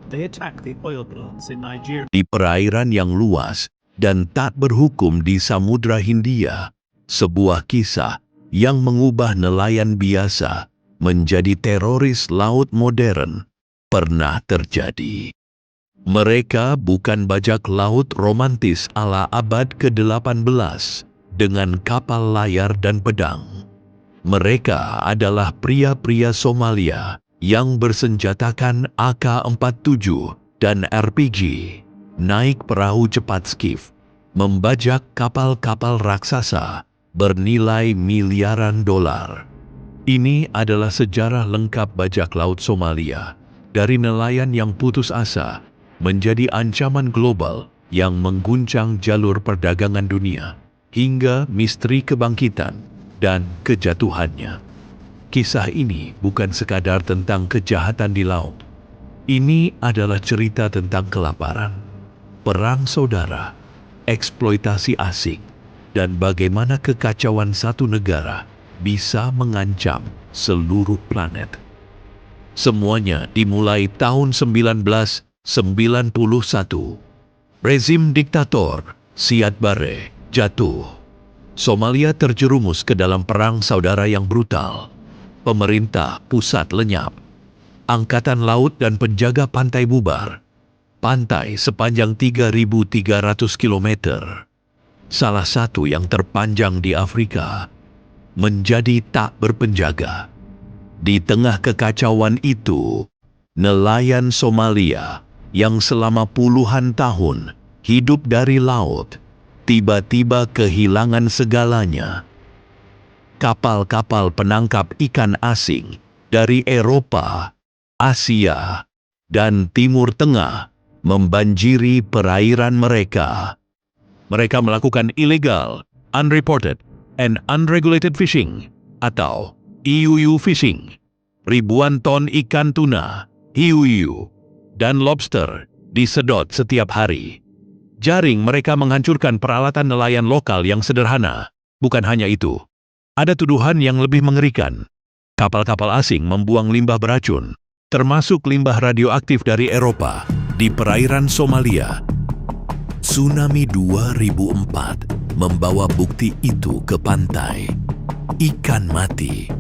They attacked the oil plants in Nigeria. Di perairan yang luas dan tak berhukum di Samudra Hindia, sebuah kisah yang mengubah nelayan biasa menjadi teroris laut modern pernah terjadi. Mereka bukan bajak laut romantis ala abad ke-18 dengan kapal layar dan pedang. Mereka adalah pria-pria Somalia yang bersenjatakan AK-47 dan RPG, naik perahu cepat skiff, membajak kapal-kapal raksasa bernilai miliaran dolar. Ini adalah sejarah lengkap bajak laut Somalia, dari nelayan yang putus asa menjadi ancaman global yang mengguncang jalur perdagangan dunia, hingga misteri kebangkitan dan kejatuhannya. Kisah ini bukan sekadar tentang kejahatan di laut. Ini adalah cerita tentang kelaparan, perang saudara, eksploitasi asing, dan bagaimana kekacauan satu negara bisa mengancam seluruh planet. Semuanya dimulai tahun 1991. Rezim diktator Siad Barre jatuh. Somalia terjerumus ke dalam perang saudara yang brutal. Pemerintah pusat lenyap. Angkatan laut dan penjaga pantai bubar. Pantai sepanjang 3.300 km, salah satu yang terpanjang di Afrika, menjadi tak berpenjaga. Di tengah kekacauan itu, nelayan Somalia yang selama puluhan tahun hidup dari laut, tiba-tiba kehilangan segalanya. Kapal-kapal penangkap ikan asing dari Eropa, Asia, dan Timur Tengah membanjiri perairan mereka. Mereka melakukan illegal, unreported, and unregulated fishing atau IUU fishing. Ribuan ton ikan tuna, hiu, dan lobster disedot setiap hari. Jaring mereka menghancurkan peralatan nelayan lokal yang sederhana. Bukan hanya itu, ada tuduhan yang lebih mengerikan. Kapal-kapal asing membuang limbah beracun, termasuk limbah radioaktif dari Eropa, di perairan Somalia. Tsunami 2004 membawa bukti itu ke pantai. Ikan mati,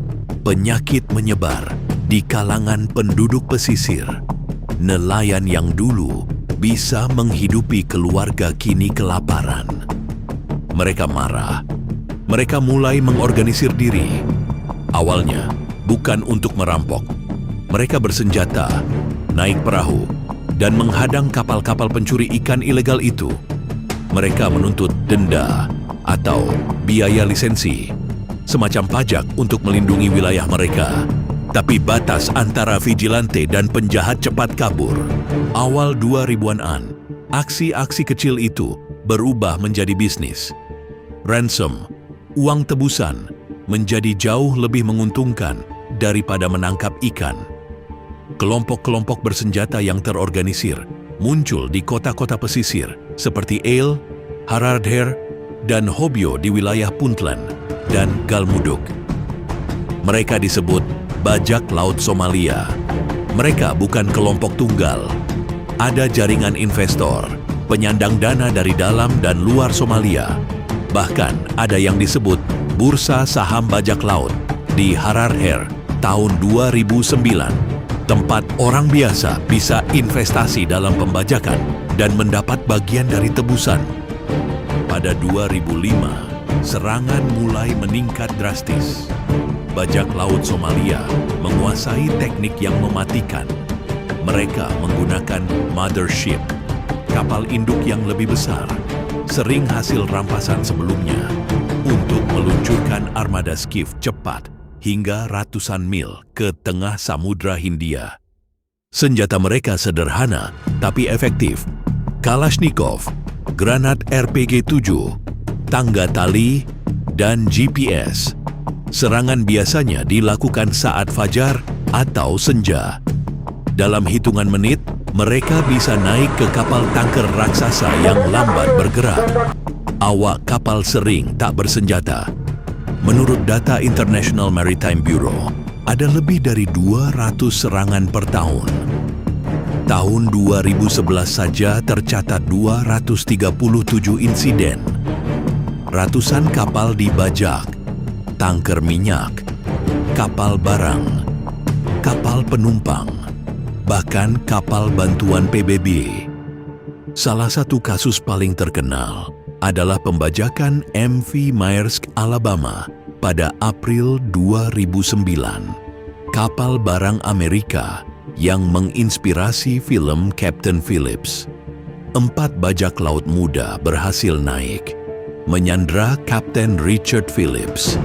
penyakit menyebar di kalangan penduduk pesisir. Nelayan yang dulu bisa menghidupi keluarga kini kelaparan. Mereka marah. Mereka mulai mengorganisir diri. Awalnya bukan untuk merampok. Mereka bersenjata, naik perahu, dan menghadang kapal-kapal pencuri ikan ilegal itu. Mereka menuntut denda atau biaya lisensi, semacam pajak untuk melindungi wilayah mereka. Tapi batas antara vigilante dan penjahat cepat kabur. Awal 2000-an, aksi-aksi kecil itu berubah menjadi bisnis. Ransom, uang tebusan, menjadi jauh lebih menguntungkan daripada menangkap ikan. Kelompok-kelompok bersenjata yang terorganisir muncul di kota-kota pesisir seperti Ail, Haradher, dan Hobyo di wilayah Puntland dan Galmudug. Mereka disebut bajak laut Somalia. Mereka bukan kelompok tunggal. Ada jaringan investor, penyandang dana dari dalam dan luar Somalia. Bahkan ada yang disebut Bursa Saham Bajak Laut di Haradher tahun 2009. Tempat orang biasa bisa investasi dalam pembajakan dan mendapat bagian dari tebusan. Pada 2005, serangan mulai meningkat drastis. Bajak laut Somalia menguasai teknik yang mematikan. Mereka menggunakan mothership, kapal induk yang lebih besar, sering hasil rampasan sebelumnya, untuk meluncurkan armada skiff cepat hingga ratusan mil ke tengah Samudra Hindia. Senjata mereka sederhana tapi efektif. Kalashnikov, granat RPG-7, tangga tali, dan GPS. Serangan biasanya dilakukan saat fajar atau senja. Dalam hitungan menit, mereka bisa naik ke kapal tanker raksasa yang lambat bergerak. Awak kapal sering tak bersenjata. Menurut data International Maritime Bureau, ada lebih dari 200 serangan per tahun. Tahun 2011 saja tercatat 237 insiden. Ratusan kapal dibajak, tanker minyak, kapal barang, kapal penumpang, bahkan kapal bantuan PBB. Salah satu kasus paling terkenal adalah pembajakan MV Maersk Alabama pada April 2009. Kapal barang Amerika yang menginspirasi film Captain Phillips. 4 bajak laut muda berhasil naik, menyandra Kapten Richard Phillips.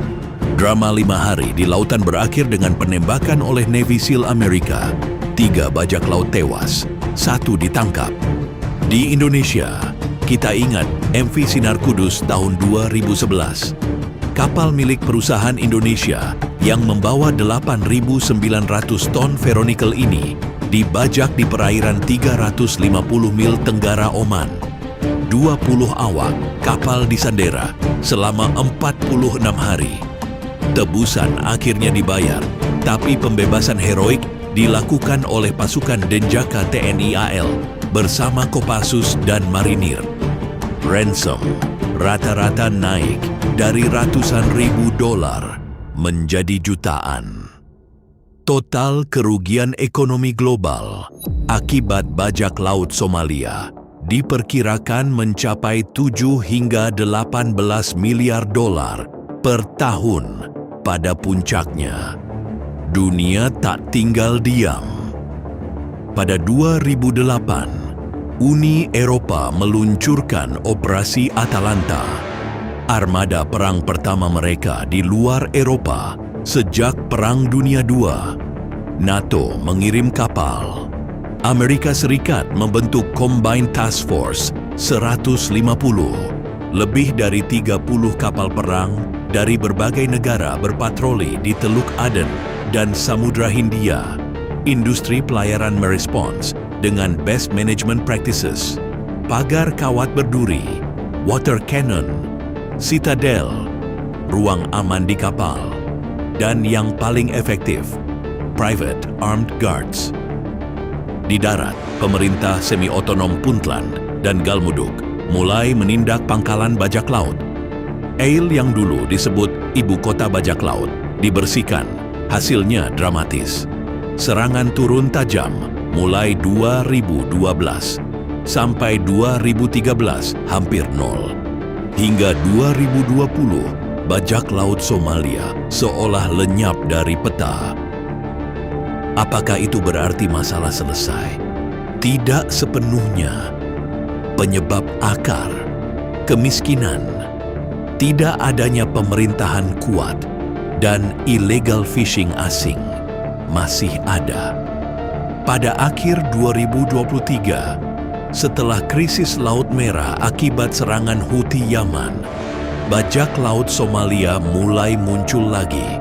Drama 5 hari di lautan berakhir dengan penembakan oleh Navy SEAL Amerika. 3 bajak laut tewas, 1 ditangkap. Di Indonesia, kita ingat MV Sinar Kudus tahun 2011. Kapal milik perusahaan Indonesia yang membawa 8.900 ton ferronickel ini dibajak di perairan 350 mil tenggara Oman. 20 awak kapal disandera selama 46 hari. Tebusan akhirnya dibayar, tapi pembebasan heroik dilakukan oleh pasukan Denjaka TNI AL bersama Kopassus dan Marinir. Ransom rata-rata naik dari ratusan ribu dolar menjadi jutaan. Total kerugian ekonomi global akibat bajak laut Somalia diperkirakan mencapai 7 hingga 18 miliar dolar per tahun pada puncaknya. Dunia tak tinggal diam. Pada 2008, Uni Eropa meluncurkan Operasi Atalanta, armada perang pertama mereka di luar Eropa sejak Perang Dunia II. NATO mengirim kapal. Amerika Serikat membentuk Combined Task Force 150. Lebih dari 30 kapal perang dari berbagai negara berpatroli di Teluk Aden dan Samudra Hindia. Industri pelayaran merespons dengan best management practices, pagar kawat berduri, water cannon, citadel, ruang aman di kapal, dan yang paling efektif, private armed guards. Di darat, pemerintah semi-otonom Puntland dan Galmudug mulai menindak pangkalan bajak laut. Eil yang dulu disebut ibu kota bajak laut dibersihkan, hasilnya dramatis. Serangan turun tajam mulai 2012 sampai 2013 hampir nol. Hingga 2020, bajak laut Somalia seolah lenyap dari peta. Apakah itu berarti masalah selesai? Tidak sepenuhnya. Penyebab akar, kemiskinan, tidak adanya pemerintahan kuat, dan illegal fishing asing masih ada. Pada akhir 2023, setelah krisis Laut Merah akibat serangan Houthi Yaman, bajak laut Somalia mulai muncul lagi.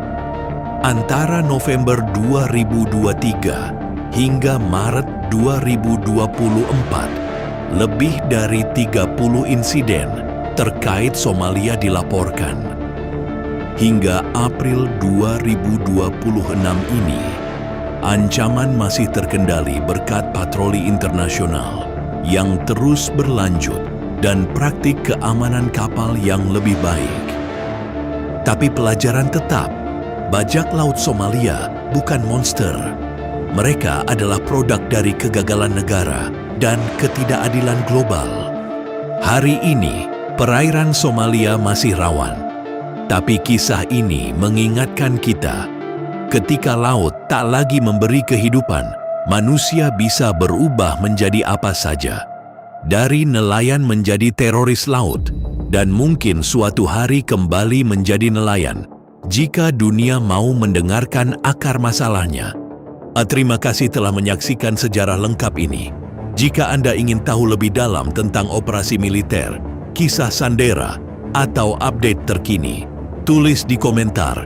Antara November 2023 hingga Maret 2024, lebih dari 30 insiden terkait Somalia dilaporkan. Hingga April 2026 ini, ancaman masih terkendali berkat patroli internasional yang terus berlanjut dan praktik keamanan kapal yang lebih baik. Tapi pelajaran tetap, bajak laut Somalia bukan monster. Mereka adalah produk dari kegagalan negara dan ketidakadilan global. Hari ini, perairan Somalia masih rawan. Tapi kisah ini mengingatkan kita, ketika laut tak lagi memberi kehidupan, manusia bisa berubah menjadi apa saja. Dari nelayan menjadi teroris laut, dan mungkin suatu hari kembali menjadi nelayan, jika dunia mau mendengarkan akar masalahnya. Terima kasih telah menyaksikan sejarah lengkap ini. Jika Anda ingin tahu lebih dalam tentang operasi militer, kisah Sandera, atau update terkini, tulis di komentar.